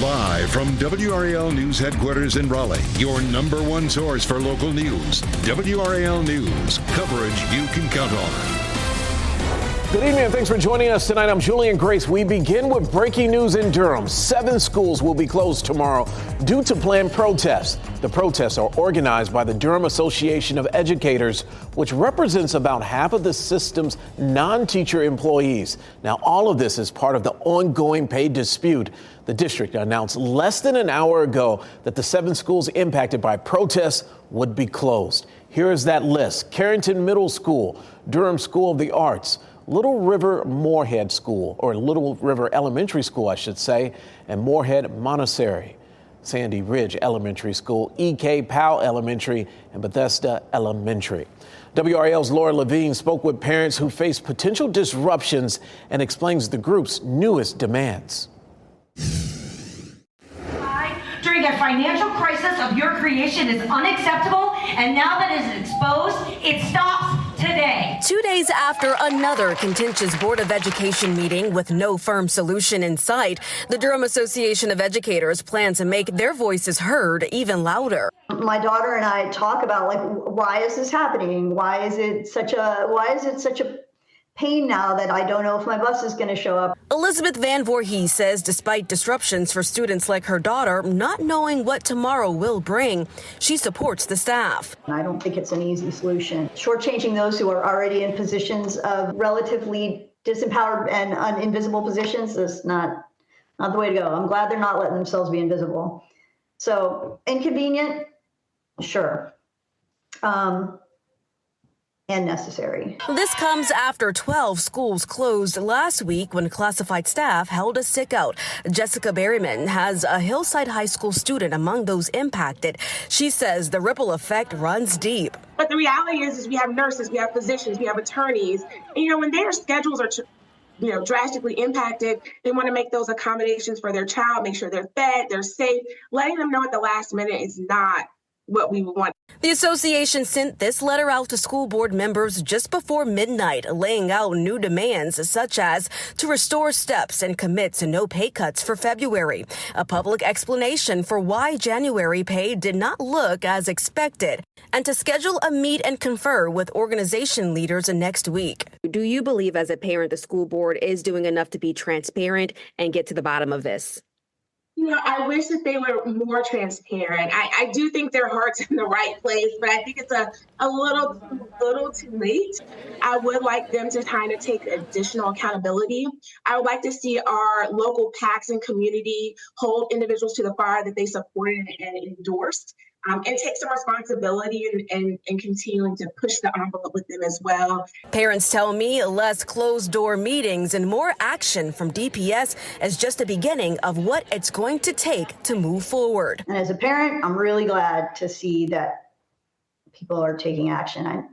Live from WRAL News Headquarters in Raleigh, your number one source for local news. WRAL News, coverage you can count on. Good evening and thanks for joining us tonight. I'm Julian Grace. We begin with breaking news in Durham. 7 schools will be closed tomorrow due to planned protests. The protests are organized by the Durham Association of Educators, which represents about half of the system's non-teacher employees. Now, all of this is part of the ongoing pay dispute. The district announced less than an hour ago that the 7 schools impacted by protests would be closed. Here is that list: Carrington Middle School, Durham School of the Arts, Little River Moorhead School, or Little River Elementary School, I should say, and Moorhead Montessori, Sandy Ridge Elementary School, E.K. Powell Elementary, and Bethesda Elementary. WRAL's Laura Levine spoke with parents who face potential disruptions and explains the group's newest demands. During a financial crisis of your creation is unacceptable, and now that it is exposed, it stops today. 2 days after another contentious Board of Education meeting with no firm solution in sight, the Durham Association of Educators plan to make their voices heard even louder. My daughter and I talk about, like, why is this happening? Why is it such a pain now that I don't know if my bus is going to show up? Elizabeth Van Voorhees says despite disruptions for students like her daughter, not knowing what tomorrow will bring, she supports the staff. I don't think it's an easy solution. Shortchanging those who are already in positions of relatively disempowered and invisible positions is not the way to go. I'm glad they're not letting themselves be invisible. So inconvenient, sure. And necessary. This comes after 12 schools closed last week when classified staff held a sick out. Jessica Berryman has a Hillside High School student among those impacted. She says the ripple effect runs deep. But the reality is we have nurses, we have physicians, we have attorneys. And, when their schedules are drastically impacted, they want to make those accommodations for their child, make sure they're fed, they're safe. Letting them know at the last minute is not what we want. The association sent this letter out to school board members just before midnight, laying out new demands such as to restore steps and commit to no pay cuts for February, a public explanation for why January pay did not look as expected, and to schedule a meet and confer with organization leaders next week. Do you believe as a parent the school board is doing enough to be transparent and get to the bottom of this? I wish that they were more transparent. I do think their heart's in the right place, but I think it's a little too late. I would like them to kind of take additional accountability. I would like to see our local PACs and community hold individuals to the fire that they supported and endorsed. And take some responsibility and continuing to push the envelope with them as well. Parents tell me less closed-door meetings and more action from DPS is just the beginning of what it's going to take to move forward. And as a parent, I'm really glad to see that people are taking action.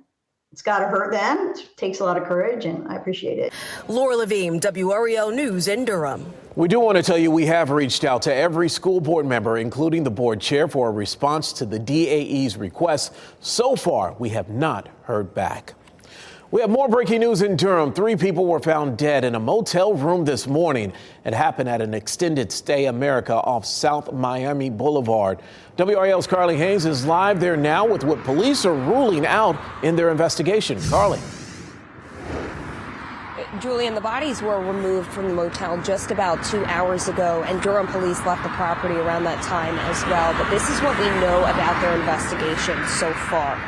It's got to hurt them. It takes a lot of courage, and I appreciate it. Laura Levine, WRAL News in Durham. We do want to tell you we have reached out to every school board member, including the board chair, for a response to the DAE's request. So far, we have not heard back. We have more breaking news in Durham. 3 people were found dead in a motel room this morning. It happened at an Extended Stay America off South Miami Boulevard. WRAL's Carly Haynes is live there now with what police are ruling out in their investigation. Carly. Julian, the bodies were removed from the motel just about 2 hours ago, and Durham police left the property around that time as well. But this is what we know about their investigation so far.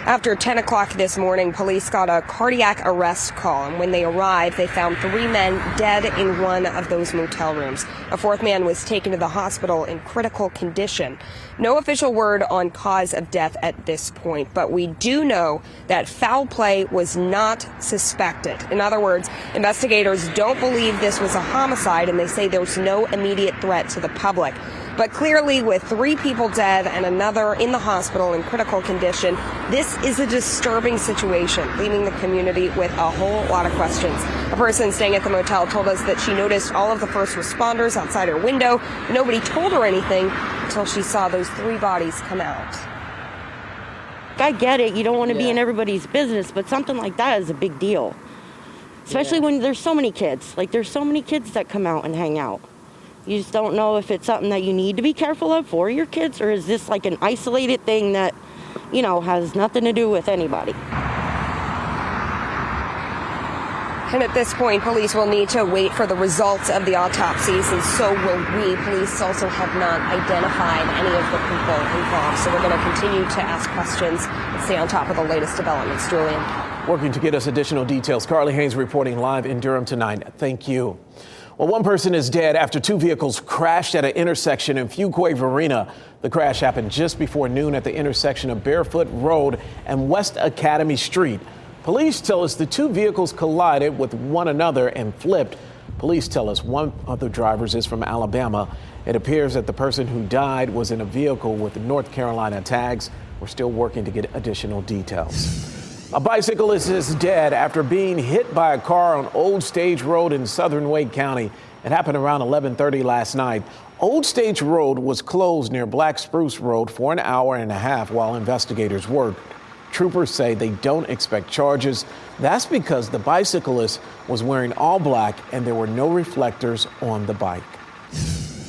After 10 o'clock this morning, police got a cardiac arrest call, and when they arrived, they found 3 men dead in one of those motel rooms. A 4th man was taken to the hospital in critical condition. No official word on cause of death at this point, but we do know that foul play was not suspected. In other words, investigators don't believe this was a homicide, and they say there's no immediate threat to the public. But clearly, with 3 people dead and another in the hospital in critical condition, this is a disturbing situation, leaving the community with a whole lot of questions. A person staying at the motel told us that she noticed all of the first responders outside her window. Nobody told her anything until she saw those 3 bodies come out. I get it. You don't want to be in everybody's business, but something like that is a big deal. Especially when there's so many kids. Like, there's so many kids that come out and hang out. You just don't know if it's something that you need to be careful of for your kids, or is this like an isolated thing that, has nothing to do with anybody. And at this point, police will need to wait for the results of the autopsies, and so will we. Police also have not identified any of the people involved, so we're going to continue to ask questions and stay on top of the latest developments. Julian. Working to get us additional details, Carly Haynes reporting live in Durham tonight. Thank you. Well, one person is dead after two vehicles crashed at an intersection in Fuquay Varina. The crash happened just before noon at the intersection of Barefoot Road and West Academy Street. Police tell us the two vehicles collided with one another and flipped. Police tell us one of the drivers is from Alabama. It appears that the person who died was in a vehicle with North Carolina tags. We're still working to get additional details. A bicyclist is dead after being hit by a car on Old Stage Road in southern Wake County. It happened around 11:30 last night. Old Stage Road was closed near Black Spruce Road for an hour and a half while investigators worked. Troopers say they don't expect charges. That's because the bicyclist was wearing all black and there were no reflectors on the bike.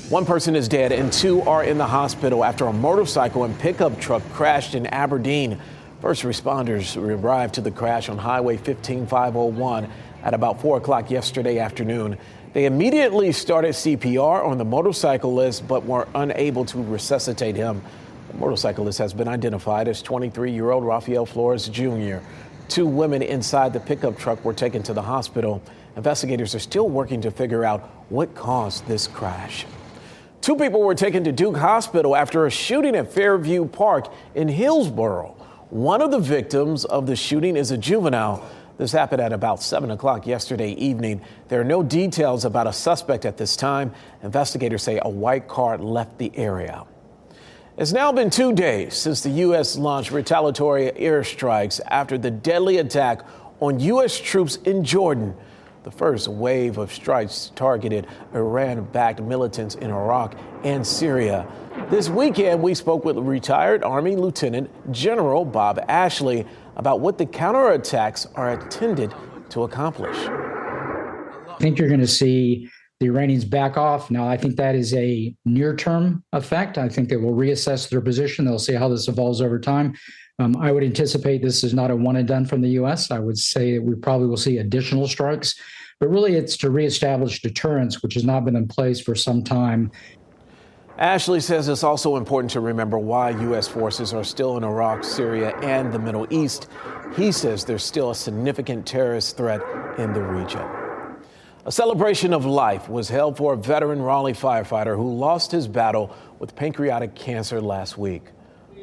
One person is dead and two are in the hospital after a motorcycle and pickup truck crashed in Aberdeen. First responders arrived to the crash on Highway 15501 at about 4 o'clock yesterday afternoon. They immediately started CPR on the motorcyclist but were unable to resuscitate him. The motorcyclist has been identified as 23-year-old Rafael Flores Jr. Two women inside the pickup truck were taken to the hospital. Investigators are still working to figure out what caused this crash. Two people were taken to Duke Hospital after a shooting at Fairview Park in Hillsborough. One of the victims of the shooting is a juvenile. This happened at about 7 o'clock yesterday evening. There are no details about a suspect at this time. Investigators say a white car left the area. It's now been 2 days since the U.S. launched retaliatory airstrikes after the deadly attack on U.S. troops in Jordan. The first wave of strikes targeted Iran-backed militants in Iraq and Syria. This weekend, we spoke with retired Army Lieutenant General Bob Ashley about what the counterattacks are intended to accomplish. I think you're going to see the Iranians back off. Now, I think that is a near-term effect. I think they will reassess their position. They'll see how this evolves over time. I would anticipate this is not a one and done from the U.S. I would say that we probably will see additional strikes, but really it's to reestablish deterrence, which has not been in place for some time. Ashley says it's also important to remember why U.S. forces are still in Iraq, Syria, and the Middle East. He says there's still a significant terrorist threat in the region. A celebration of life was held for a veteran Raleigh firefighter who lost his battle with pancreatic cancer last week.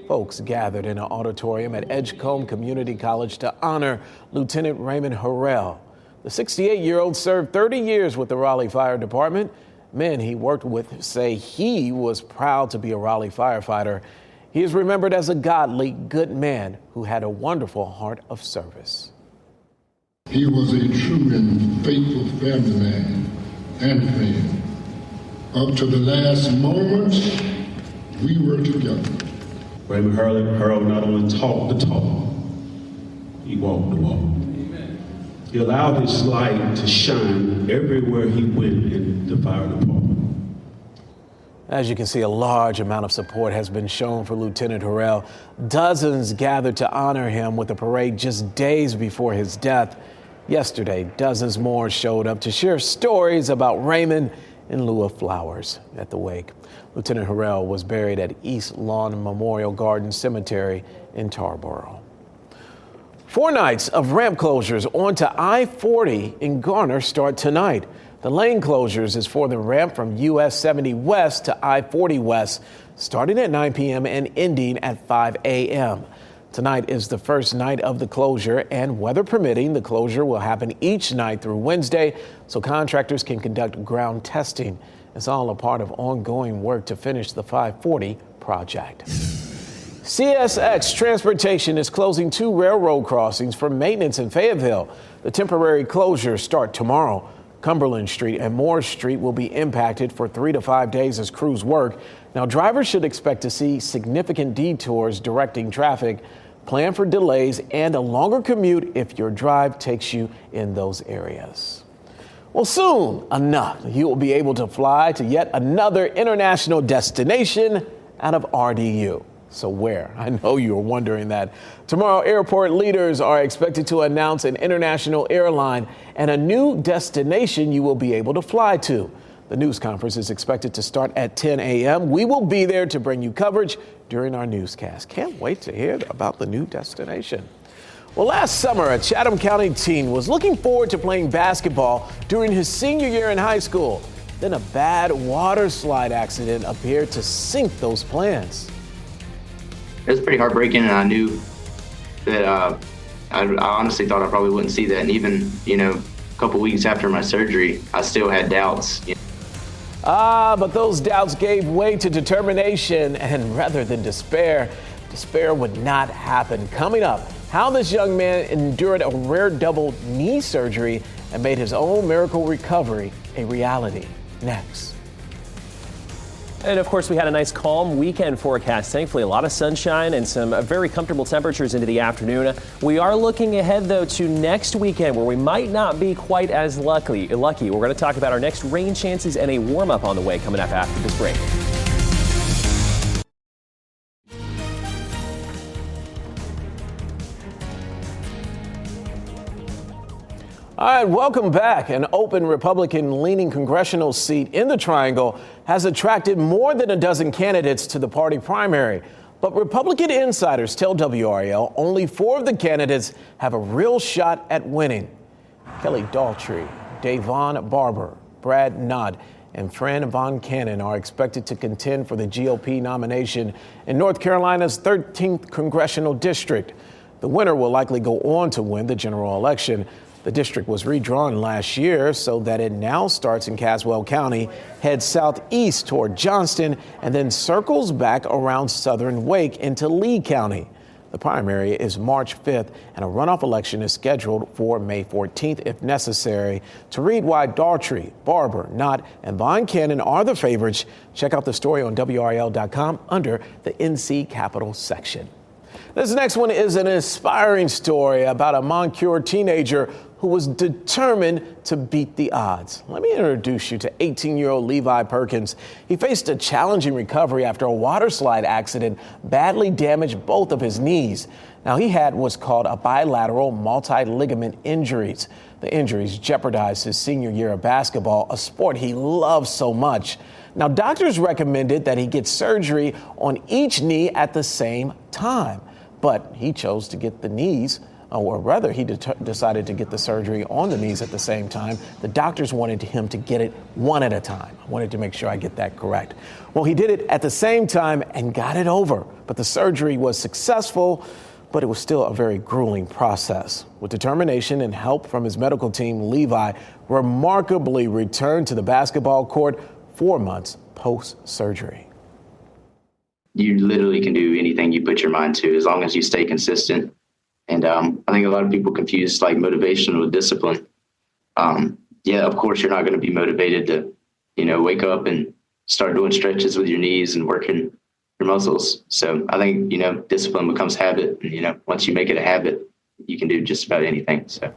Folks gathered in an auditorium at Edgecombe Community College to honor Lieutenant Raymond Harrell. The 68-year-old served 30 years with the Raleigh Fire Department. Men he worked with say he was proud to be a Raleigh firefighter. He is remembered as a godly, good man who had a wonderful heart of service. He was a true and faithful family man and friend. Up to the last moment, we were together. Raymond Harrell not only talked the talk, he walked the walk. He allowed his light to shine everywhere he went in the fire department. As you can see, a large amount of support has been shown for Lieutenant Harrell. Dozens gathered to honor him with a parade just days before his death. Yesterday, dozens more showed up to share stories about Raymond in lieu of flowers at the wake. Lieutenant Harrell was buried at East Lawn Memorial Garden Cemetery in Tarboro. 4 nights of ramp closures onto I-40 in Garner start tonight. The lane closures is for the ramp from US 70 West to I-40 West, starting at 9 p.m. and ending at 5 a.m. Tonight is the first night of the closure, and weather permitting, the closure will happen each night through Wednesday so contractors can conduct ground testing. It's all a part of ongoing work to finish the 540 project. CSX Transportation is closing 2 railroad crossings for maintenance in Fayetteville. The temporary closures start tomorrow. Cumberland Street and Moore Street will be impacted for 3 to 5 days as crews work. Now, drivers should expect to see significant detours directing traffic. Plan for delays and a longer commute if your drive takes you in those areas. Well, soon enough, you will be able to fly to yet another international destination out of RDU. So where? I know you were wondering that. Tomorrow, airport leaders are expected to announce an international airline and a new destination you will be able to fly to. The news conference is expected to start at 10 a.m. We will be there to bring you coverage during our newscast. Can't wait to hear about the new destination. Well, last summer, a Chatham County teen was looking forward to playing basketball during his senior year in high school. Then a bad water slide accident appeared to sink those plans. It was pretty heartbreaking, and I knew that I honestly thought I probably wouldn't see that. And even, a couple weeks after my surgery, I still had doubts. But those doubts gave way to determination, and rather than despair would not happen. Coming up, how this young man endured a rare double knee surgery and made his own miracle recovery a reality. Next. And of course, we had a nice calm weekend forecast. Thankfully, a lot of sunshine and some very comfortable temperatures into the afternoon. We are looking ahead, though, to next weekend where we might not be quite as lucky. We're going to talk about our next rain chances and a warm up on the way coming up after this break. All right, welcome back. An open Republican-leaning congressional seat in the Triangle has attracted more than a dozen candidates to the party primary. But Republican insiders tell WRAL only 4 of the candidates have a real shot at winning. Kelly Daltrey, Davon Barber, Brad Nod, and Fran Von Cannon are expected to contend for the GOP nomination in North Carolina's 13th congressional district. The winner will likely go on to win the general election. The district was redrawn last year so that it now starts in Caswell County, heads southeast toward Johnston, and then circles back around southern Wake into Lee County. The primary is March 5th, and a runoff election is scheduled for May 14th if necessary. To read why Daltrey, Barber, Knott, and Von Cannon are the favorites, check out the story on WRAL.com under the NC Capital section. This next one is an inspiring story about a Moncure teenager who was determined to beat the odds. Let me introduce you to 18-year-old Levi Perkins. He faced a challenging recovery after a water slide accident badly damaged both of his knees. Now, he had what's called a bilateral multi-ligament injuries. The injuries jeopardized his senior year of basketball, a sport he loves so much. Now, doctors recommended that he get surgery on each knee at the same time, but he chose to get the knees, or rather, he decided to get the surgery on the knees at the same time. The doctors wanted him to get it one at a time. I wanted to make sure I get that correct. Well, he did it at the same time and got it over, but the surgery was successful, but it was still a very grueling process. With determination and help from his medical team, Levi remarkably returned to the basketball court 4 months post-surgery. You literally can do anything you put your mind to as long as you stay consistent. And I think a lot of people confuse like motivation with discipline. Yeah, of course, you're not going to be motivated to, wake up and start doing stretches with your knees and working your muscles. So I think, discipline becomes habit. And, once you make it a habit, you can do just about anything. So.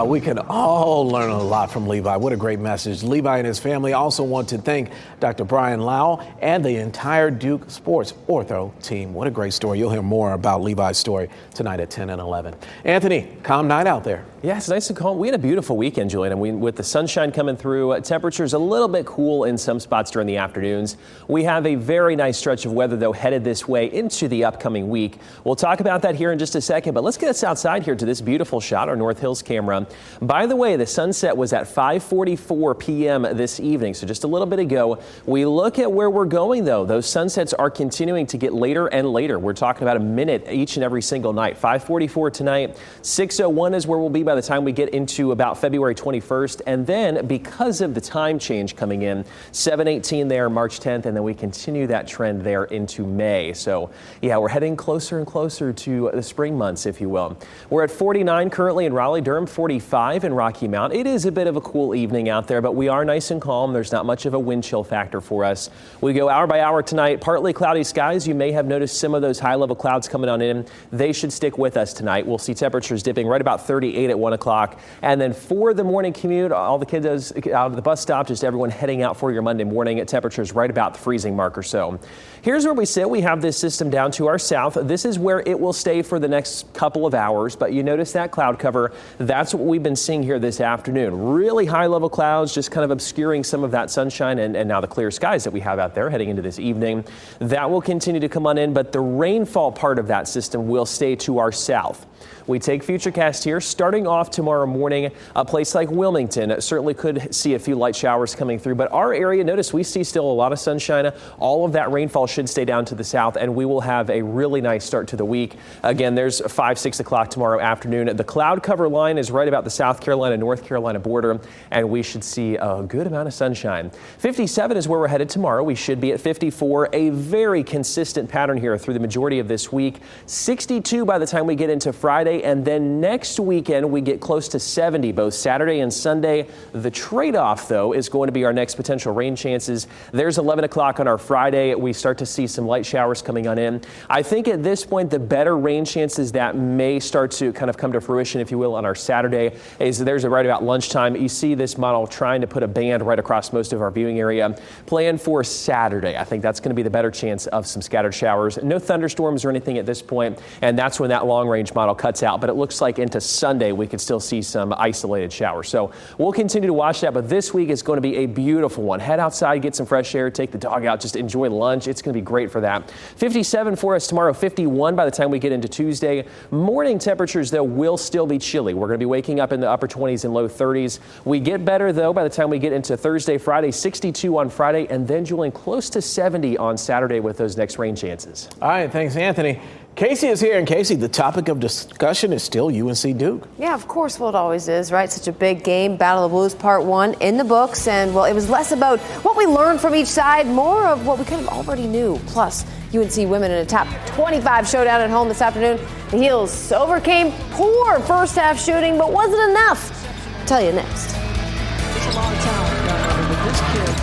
We can all learn a lot from Levi. What a great message. Levi and his family also want to thank Dr. Brian Lau and the entire Duke Sports Ortho team. What a great story. You'll hear more about Levi's story tonight at 10 and 11. Anthony, calm night out there. Yeah, it's nice and calm. We had a beautiful weekend, Julian, and with the sunshine coming through, temperatures a little bit cool in some spots during the afternoons. We have a very nice stretch of weather, though, headed this way into the upcoming week. We'll talk about that here in just a second, but let's get us outside here to this beautiful shot, our North Hills camera. By the way, the sunset was at 5:44 p.m. this evening, so just a little bit ago. We look at where we're going, though. Those sunsets are continuing to get later and later. We're talking about a minute each and every single night. 5:44 tonight, 6:01 is where we'll be by the time we get into about February 21st. And then because of the time change coming in, 7:18 there, March 10th, and then we continue that trend there into May. So yeah, we're heading closer and closer to the spring months, if you will. We're at 49 currently in Raleigh, Durham, 45 in Rocky Mount. It is a bit of a cool evening out there, but we are nice and calm. There's not much of a wind chill factor for us. We go hour by hour tonight. Partly cloudy skies. You may have noticed some of those high level clouds coming on in. They should stick with us tonight. We'll see temperatures dipping right about 38 at 1 o'clock. And then for the morning commute, all the kids out of the bus stop, just everyone heading out for your Monday morning at temperatures right about the freezing mark or so. Here's where we sit. We have this system down to our south. This is where it will stay for the next couple of hours. But you notice that cloud cover. That's what we've been seeing here this afternoon. Really high level clouds just kind of obscuring some of that sunshine and now the clear skies that we have out there heading into this evening. That will continue to come on in, but the rainfall part of that system will stay to our south. We take Futurecast here. Starting off tomorrow morning, a place like Wilmington certainly could see a few light showers coming through. But our area, notice we see still a lot of sunshine. All of that rainfall should stay down to the south, and we will have a really nice start to the week. Again, there's 5, 6 o'clock tomorrow afternoon. The cloud cover line is right about the South Carolina, North Carolina border, and we should see a good amount of sunshine. 57 is where we're headed tomorrow. We should be at 54. A very consistent pattern here through the majority of this week. 62 by the time we get into Friday. And then next weekend, we get close to 70, both Saturday and Sunday. The trade-off, though, is going to be our next potential rain chances. There's 11 o'clock on our Friday. We start to see some light showers coming on in. I think at this point, the better rain chances that may start to kind of come to fruition, if you will, on our Saturday is there's right about lunchtime. You see this model trying to put a band right across most of our viewing area. Plan for Saturday. I think that's going to be the better chance of some scattered showers. No thunderstorms or anything at this point, and that's when that long-range model cuts out. But it looks like into Sunday we could still see some isolated showers. So we'll continue to watch that. But this week is going to be a beautiful one. Head outside, get some fresh air, take the dog out, just enjoy lunch. It's going to be great for that. 57 for us tomorrow, 51 by the time we get into Tuesday. Morning temperatures, though, will still be chilly. We're going to be waking up in the upper 20s and low 30s. We get better, though, by the time we get into Thursday, Friday, 62 on Friday, and then Julian close to 70 on Saturday with those next rain chances. All right, thanks, Anthony. Casey is here, and Casey, the topic of discussion is still UNC Duke. Yeah, of course, well, it always is, right? Such a big game. Battle of the Blues Part 1 in the books, and, well, it was less about what we learned from each side, more of what we kind of already knew. Plus, UNC women in a top 25 showdown at home this afternoon. The Heels overcame poor first-half shooting, but was it enough? I'll tell you next. It's a long time with this kid.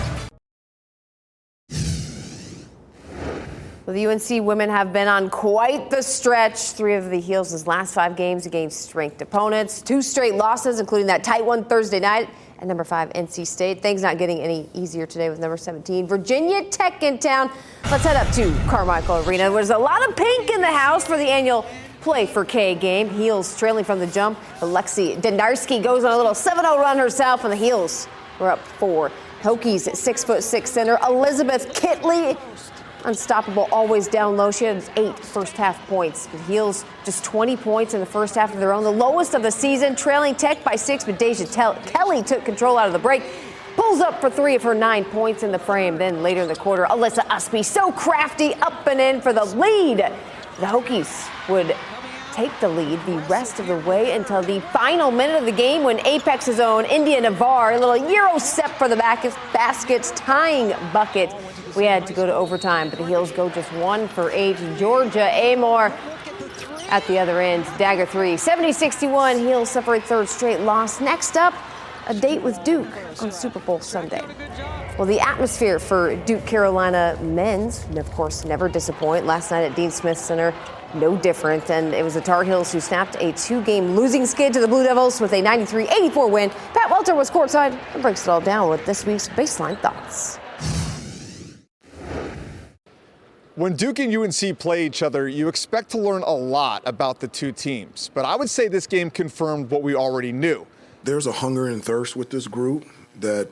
Well, the UNC women have been on quite the stretch. 3 of the Heels' last 5 games against ranked opponents. 2 straight losses, including that tight one Thursday night at number 5 NC State. Things not getting any easier today with number 17 Virginia Tech in town. Let's head up to Carmichael Arena. There's a lot of pink in the house for the annual Play for K game. Heels trailing from the jump. Alexi Denarski goes on a little 7-0 run herself, and the Heels were up 4. Hokies 6'6" center Elizabeth Kitley. Unstoppable, always down low. She had 8 first-half points. The Heels just 20 points in the first half of their own, the lowest of the season, trailing Tech by 6, but Deja Kelly took control out of the break. Pulls up for 3 of her 9 points in the frame. Then later in the quarter, Alyssa Usby, so crafty, up and in for the lead. The Hokies would take the lead the rest of the way until the final minute of the game when Apex's own India Navarre, a little Euro step for the basket's tying bucket. We had to go to overtime, but the Heels go just 1 for 8. Georgia Amor at the other end, dagger 3. 70-61, Heels suffer a 3rd straight loss. Next up, a date with Duke on Super Bowl Sunday. Well, the atmosphere for Duke Carolina men's, of course, never disappoint. Last night at Dean Smith Center, no different. And it was the Tar Heels who snapped a 2-game losing skid to the Blue Devils with a 93-84 win. Pat Welter was courtside and breaks it all down with this week's Baseline Thoughts. When Duke and UNC play each other, you expect to learn a lot about the two teams. But I would say this game confirmed what we already knew. There's a hunger and thirst with this group that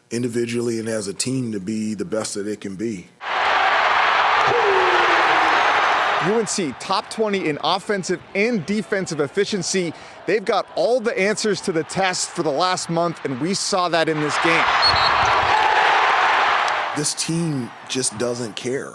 individually and as a team to be the best that it can be. UNC top 20 in offensive and defensive efficiency. They've got all the answers to the test for the last month, and we saw that in this game. This team just doesn't care.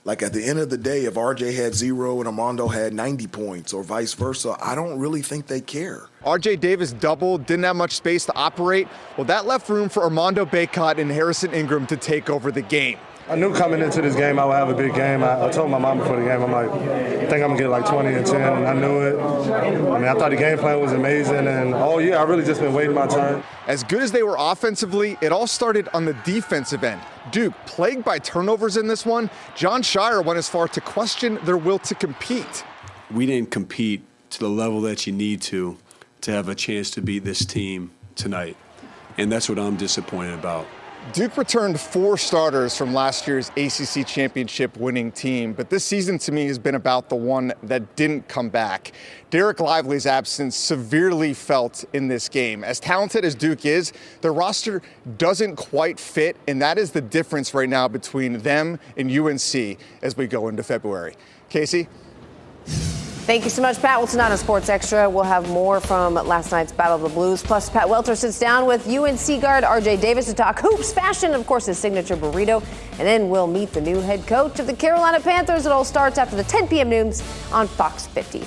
Like at the end of the day, if RJ had 0 and Armando had 90 points or vice versa, I don't really think they care. RJ Davis doubled, didn't have much space to operate. Well, that left room for Armando Bacot and Harrison Ingram to take over the game. I knew coming into this game I would have a big game. I told my mom before the game, I'm like, I think I'm going to get like 20 and 10, and I knew it. I mean, I thought the game plan was amazing, and all year I really just been waiting my turn. As good as they were offensively, it all started on the defensive end. Duke, plagued by turnovers in this one, John Shire went as far to question their will to compete. We didn't compete to the level that you need to have a chance to beat this team tonight. And that's what I'm disappointed about. Duke returned 4 starters from last year's ACC championship winning team, but this season to me has been about the one that didn't come back. Derek Lively's absence severely felt in this game. As talented as Duke is, their roster doesn't quite fit, and that is the difference right now between them and UNC as we go into February. Casey? Thank you so much, Pat. Well, tonight on Sports Extra, we'll have more from last night's Battle of the Blues. Plus, Pat Welter sits down with UNC guard RJ Davis to talk hoops, fashion, and, of course, his signature burrito. And then we'll meet the new head coach of the Carolina Panthers. It all starts after the 10 p.m. news on Fox 50.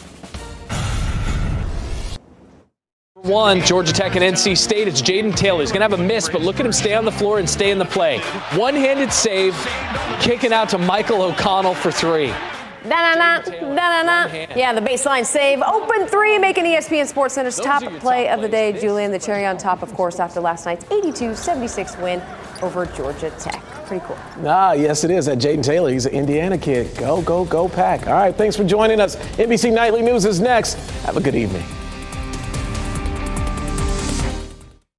One, Georgia Tech and NC State. It's Jaden Taylor. He's going to have a miss, but look at him stay on the floor and stay in the play. One-handed save, kicking out to Michael O'Connell for 3. Yeah, the baseline save. Open 3, making ESPN SportsCenter's top play of the day. Julian, the cherry on top, of course, after last night's 82-76 win over Georgia Tech. Pretty cool. Yes, it is. That Jaden Taylor, he's an Indiana kid. Go, go, go, Pack. All right, thanks for joining us. NBC Nightly News is next. Have a good evening.